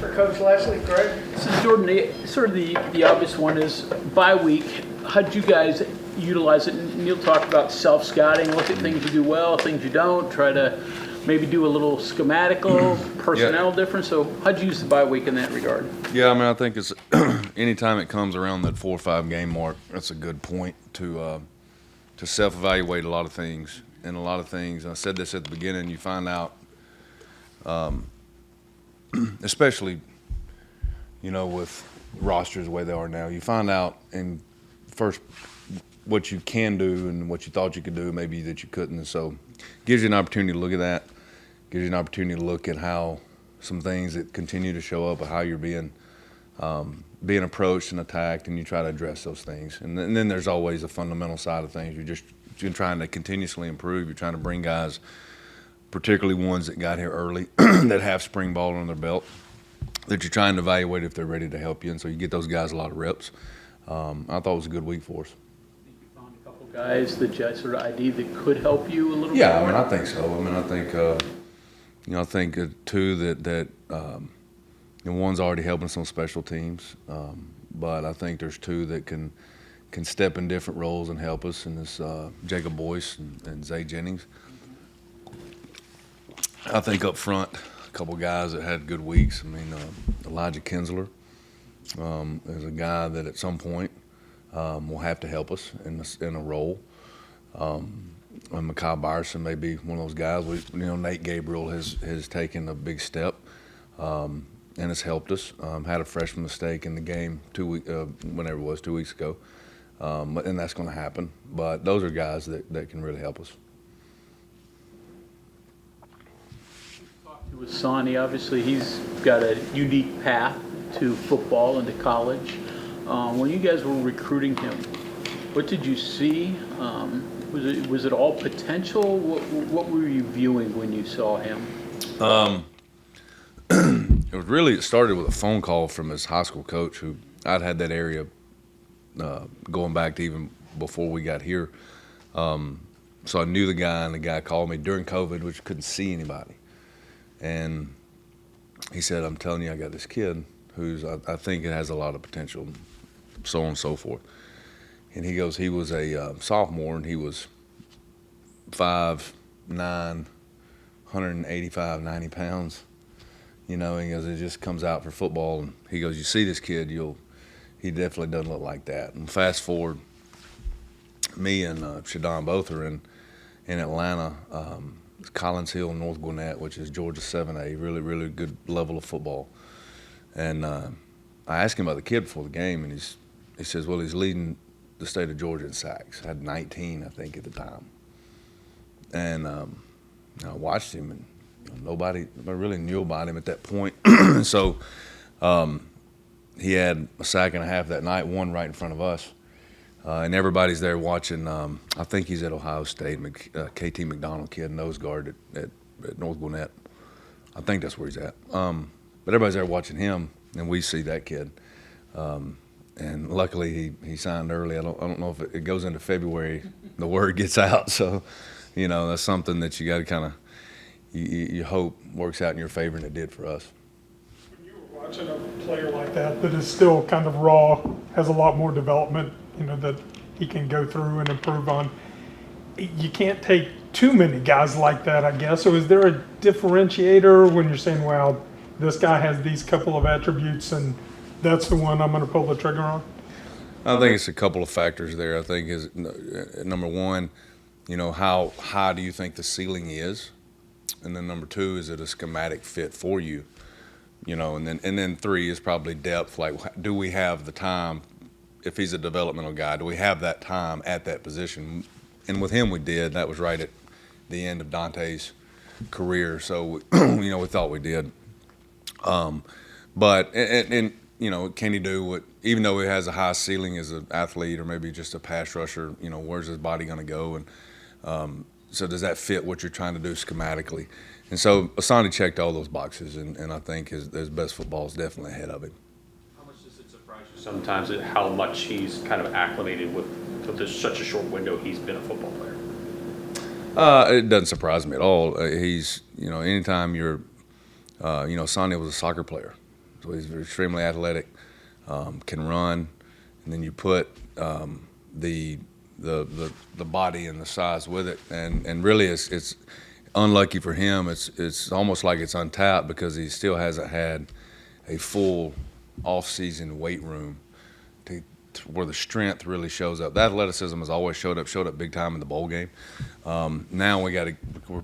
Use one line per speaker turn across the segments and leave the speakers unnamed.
for Coach Lesley, Greg.
So Jordan, sort of the obvious one is bye week. How did you guys utilize it? Neil talked about self-scouting, look at things you do well, things you don't, try to maybe do a little schematical, personnel difference. So how'd you use the bye week in that regard?
Yeah, I mean, I think it's anytime it comes around that 4 or 5 game mark, that's a good point to self-evaluate a lot of things. And a lot of things, I said this at the beginning, you find out, especially, with rosters the way they are now, you find out in first what you can do and what you thought you could do, maybe that you couldn't. And so it gives you an opportunity to look at that, gives you an opportunity to look at how some things that continue to show up, or how you're being approached and attacked, and you try to address those things. And then there's always a fundamental side of things. You're trying to continuously improve. You're trying to bring guys, particularly ones that got here early, that have spring ball on their belt, that you're trying to evaluate if they're ready to help you. And so you get those guys a lot of reps. I thought it was a good week for us.
You found a couple guys that you sort of ID that could help you a little bit?
Yeah, I mean, I think so. I mean, I think two that one's already helping some special teams, but I think there's two that can step in different roles and help us, and it's Jacob Boyce and Zay Jennings. I think up front, a couple guys that had good weeks. I mean, Elijah Kinsler is a guy that at some point will have to help us in a role. And Mekhi Byerson may be one of those guys. Nate Gabriel has taken a big step and has helped us. Had a freshman mistake in the game 2 weeks ago. And that's going to happen. But those are guys that can really help us.
With Sonny, obviously he's got a unique path to football and to college. When you guys were recruiting him, what did you see? Was it all potential? What were you viewing when you saw him?
It started with a phone call from his high school coach, who I'd had that area going back to even before we got here. So I knew the guy, and the guy called me during COVID, which couldn't see anybody. And he said, "I'm telling you, I got this kid who's I think it has a lot of potential," so on and so forth. And he goes, he was a sophomore, and he was 5'9", 185, 90 pounds. He goes, it just comes out for football. And he goes, you see this kid, he definitely doesn't look like that. And fast forward, me and Shadon both are in Atlanta. Collins Hill, North Gwinnett, which is Georgia 7A, really, really good level of football. And I asked him about the kid before the game, and he says, well, he's leading the state of Georgia in sacks. Had 19, I think, at the time. And I watched him, and nobody really knew about him at that point. So he had a sack and a half that night, one right in front of us. And everybody's there watching. I think he's at Ohio State. KT McDonald kid, nose guard at North Gwinnett. I think that's where he's at. But everybody's there watching him, and we see that kid. And luckily he signed early. I don't know if it goes into February, the word gets out. So, that's something that you got to kind of you hope works out in your favor, and it did for us.
When you were watching a player like that is still kind of raw, has a lot more development, that he can go through and improve on. You can't take too many guys like that, I guess. So is there a differentiator when you're saying, well, this guy has these couple of attributes and that's the one I'm going to pull the trigger on?
I think it's a couple of factors there. I think is number one, how high do you think the ceiling is? And then number two, is it a schematic fit for you? And then three is probably depth. Like, do we have the time? If he's a developmental guy, do we have that time at that position? And with him, we did. That was right at the end of Dante's career, so we thought we did. But can he do what? Even though he has a high ceiling as an athlete, or maybe just a pass rusher, where's his body going to go? And so does that fit what you're trying to do schematically? And so Asante checked all those boxes, and I think his best football is definitely ahead of him.
Sometimes at how much he's kind of acclimated with such a short window he's been a football player.
It doesn't surprise me at all. He's, anytime you're, Sonny was a soccer player. So he's extremely athletic, can run, and then you put the body and the size with it, and really it's unlucky for him. It's almost like it's untapped because he still hasn't had a full off-season weight room to where the strength really shows up. The athleticism has always showed up big time in the bowl game. Now we're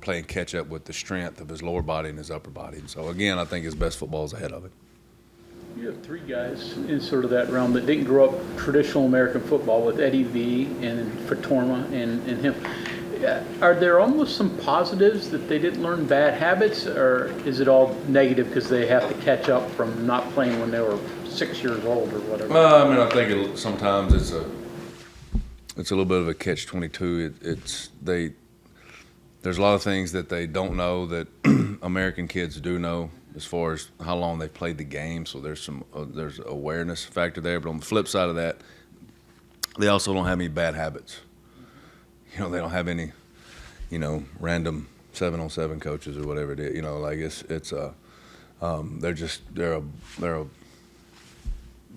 playing catch up with the strength of his lower body and his upper body. So again, I think his best football is ahead of it.
You have three guys in sort of that realm that didn't grow up traditional American football with Eddie V and Fatorma and him. Are there almost some positives that they didn't learn bad habits, or is it all negative because they have to catch up from not playing when they were 6 years old or whatever?
I mean, I think sometimes it's a little bit of a catch-22. There's a lot of things that they don't know that American kids do know as far as how long they've played the game. So there's there's awareness factor there. But on the flip side of that, they also don't have any bad habits. They don't have any, random 7-on-7 coaches or whatever it is. They're a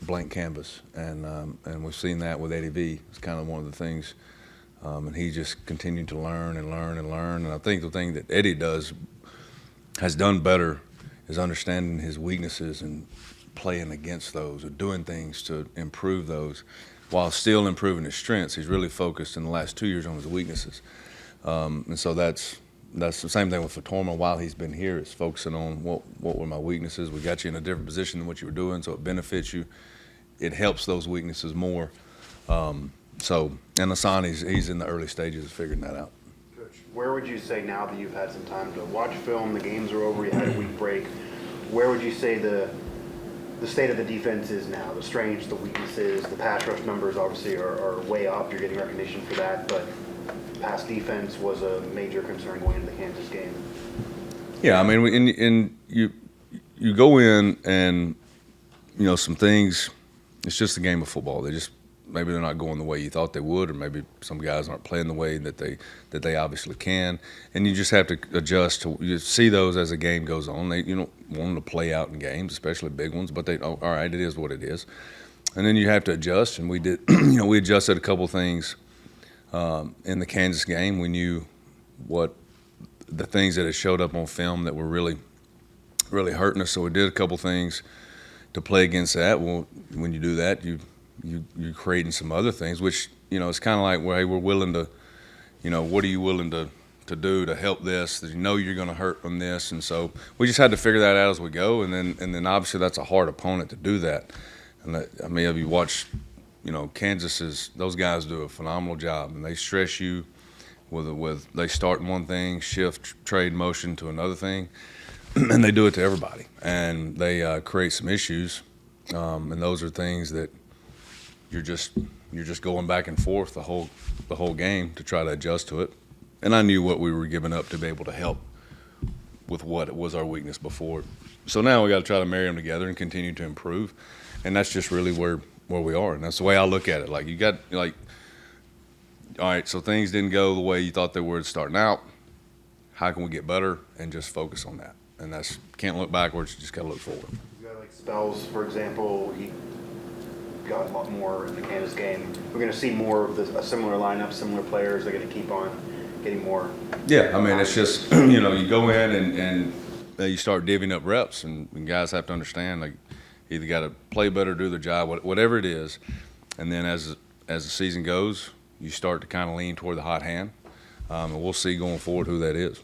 blank canvas, and we've seen that with Eddie V. It's kind of one of the things, and he just continued to learn and learn and learn. And I think the thing that Eddie has done better is understanding his weaknesses and playing against those or doing things to improve those, while still improving his strengths. He's really focused in the last 2 years on his weaknesses. And so that's the same thing with Fatorma. While he's been here, it's focusing on what were my weaknesses. We got you in a different position than what you were doing, so it benefits you. It helps those weaknesses more. And Hassan, he's in the early stages of figuring that out.
Coach, where would you say, now that you've had some time to watch film, the games are over, you had a week break, where would you say the state of the defense is now? The strengths, the weaknesses, the pass rush numbers obviously are way up. You're getting recognition for that, but pass defense was a major concern going into the Kansas game.
Yeah, I mean, you go in and some things. It's just a game of football. Maybe they're not going the way you thought they would, or maybe some guys aren't playing the way that they obviously can, and you just have to adjust to. You see those as the game goes on. You don't want them to play out in games, especially big ones, but all right, it is what it is, and then you have to adjust. And we did. We adjusted a couple things in the Kansas game. We knew what the things that had showed up on film that were really, really hurting us. So we did a couple things to play against that. Well, when you do that, you're creating some other things, which, it's kind of like, well, hey, we're willing to, what are you willing to do to help this? That you're going to hurt from this. And so we just had to figure that out as we go. And then obviously that's a hard opponent to do that. And if you watch, Kansas those guys do a phenomenal job, and they stress you with they start one thing, shift, trade motion to another thing, and they do it to everybody. And they create some issues. And those are things that you're just going back and forth the whole game to try to adjust to it. And I knew what we were giving up to be able to help with what was our weakness before. So now we got to try to marry them together and continue to improve. And that's just really where we are. And that's the way I look at it. Like, all right, so things didn't go the way you thought they were starting out. How can we get better and just focus on that? And can't look backwards, you just got to look forward.
You got like Spells, for example, he got a lot more in the Kansas game. We're going to see more of a similar lineup, similar players. They're going to keep on getting more.
Yeah, I mean, it's just, you go in and you start divvying up reps, and guys have to understand, like, either got to play better, do their job, whatever it is. And then as the season goes, you start to kind of lean toward the hot hand. And we'll see going forward who that is.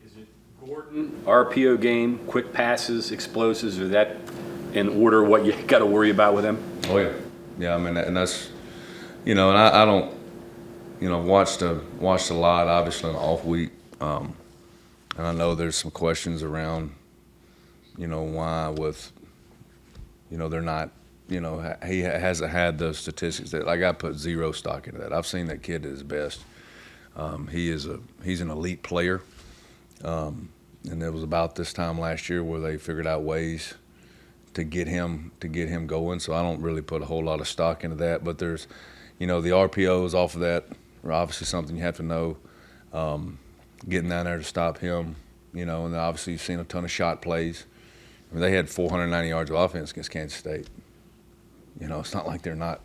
Is it Gordon, RPO game, quick passes, explosives, or that in order what you got to worry about with him?
Oh, yeah. Yeah, I mean, and that's, and I don't, watched a lot, obviously, in the off week. And I know there's some questions around, why with, they're not, he hasn't had those statistics that, like, I put zero stock into that. I've seen that kid at his best. He's an elite player. And it was about this time last year where they figured out ways to get him going. So I don't really put a whole lot of stock into that. But there's, the RPOs off of that are obviously something you have to know. Getting down there to stop him, and then obviously you've seen a ton of shot plays. I mean, they had 490 yards of offense against Kansas State. You know, it's not like they're not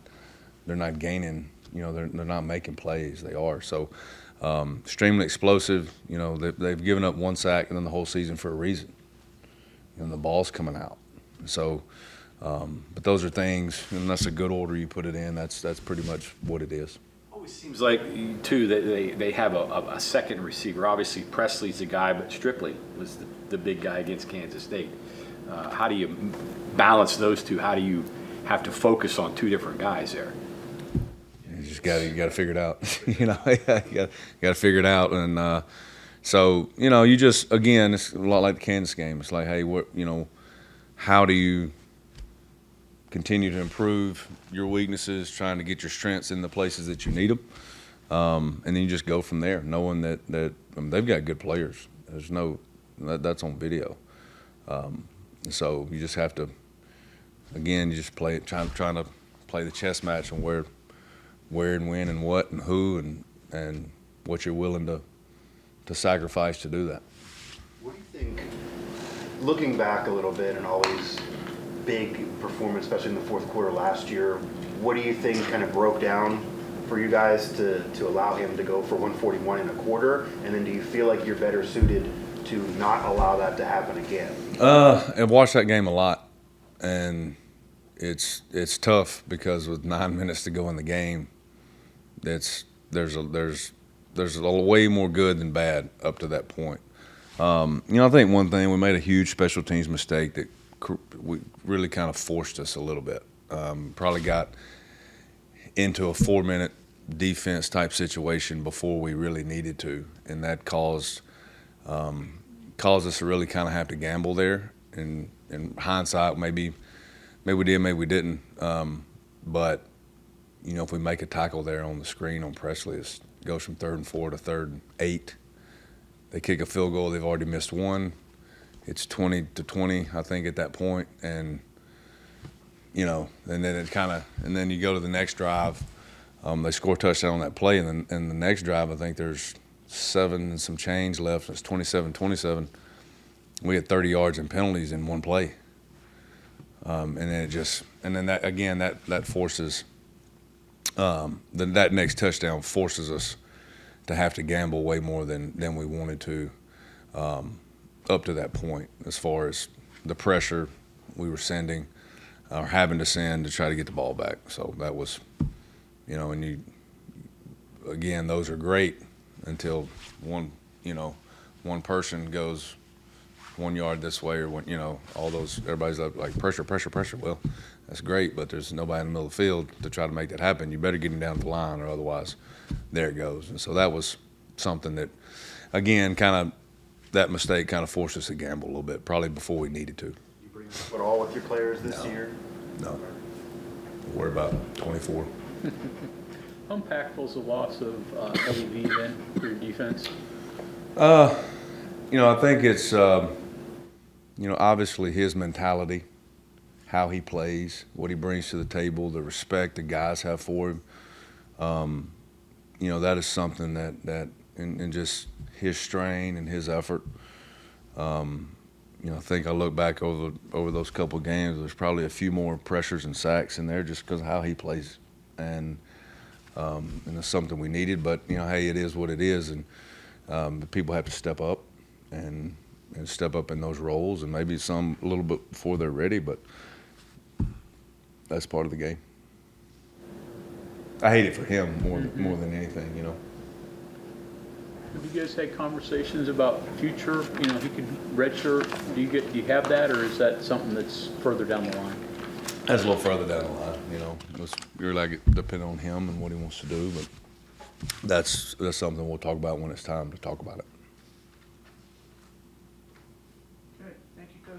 gaining. You know, they're not making plays. They are. So extremely explosive. You know, they've given up 1 sack and then the whole season for a reason. And the ball's coming out. So, but those are things, and that's a good order you put it in. That's pretty much what it is.
Always seems like, too, that they have a second receiver. Obviously, Presley's the guy, but Stripley was the big guy against Kansas State. How do you balance those two? How do you have to focus on 2 different guys there?
You got to figure it out. You know, you got to figure it out. And so, you know, you just, again, it's a lot like the Kansas game. It's like, hey, how do you continue to improve your weaknesses, trying to get your strengths in the places that you need them, and then you just go from there, knowing that I mean, they've got good players. There's that's on video. So you just have to, again, you just trying to play the chess match on where and when and what and who and what you're willing to sacrifice to do that.
What do you think, looking back a little bit and always big performance, especially in the fourth quarter last year, what do you think kind of broke down for you guys to allow him to go for 141 and a quarter? And then do you feel like you're better suited to not allow that to happen again?
I've watched that game a lot, and it's tough because with 9 minutes to go in the game, there's a way more good than bad up to that point. You know, I think one thing, we made a huge special teams mistake that we really kind of forced us a little bit. Probably got into a 4-minute defense type situation before we really needed to, and that caused us to really kind of have to gamble there. And in hindsight, maybe we did, maybe we didn't. But you know, if we make a tackle there on the screen on Presley, it goes from 3rd and 4 to 3rd and 8. They kick a field goal. They've already missed one. It's 20-20, I think, at that point. And, you know, and then you go to the next drive. They score a touchdown on that play. And then the next drive, I think there's 7 and some change left. It's 27-27. We had 30 yards in penalties in one play. And then that forces, that next touchdown forces us to have to gamble way more than we wanted to up to that point, as far as the pressure we were sending or having to send to try to get the ball back. So that was, you know, and again, those are great until one person goes 1 yard this way, or all those, everybody's like pressure. Well, that's great, but there's nobody in the middle of the field to try to make that happen. You better get him down the line, or otherwise there it goes. And so that was something that, again, that mistake kind of forced us to gamble a little bit, probably before we needed to.
You bring it up at all with your players this year?
No. We're about 24.
How impactful is the loss of WVU then for your defense?
I think it's, obviously his mentality, how he plays, what he brings to the table, the respect the guys have for him. That is something that and just his strain and his effort. I think I look back over those couple of games, there's probably a few more pressures and sacks in there just because of how he plays. And it's something we needed, but, hey, it is what it is. And the people have to step up and step up in those roles, and maybe some a little bit before they're ready, but that's part of the game. I hate it for him more than anything,
Have you guys had conversations about future? He could redshirt. Do you have that, or is that something that's further down the line?
That's a little further down the line, You're like, depending on him and what he wants to do, but that's something we'll talk about when it's time to talk about it.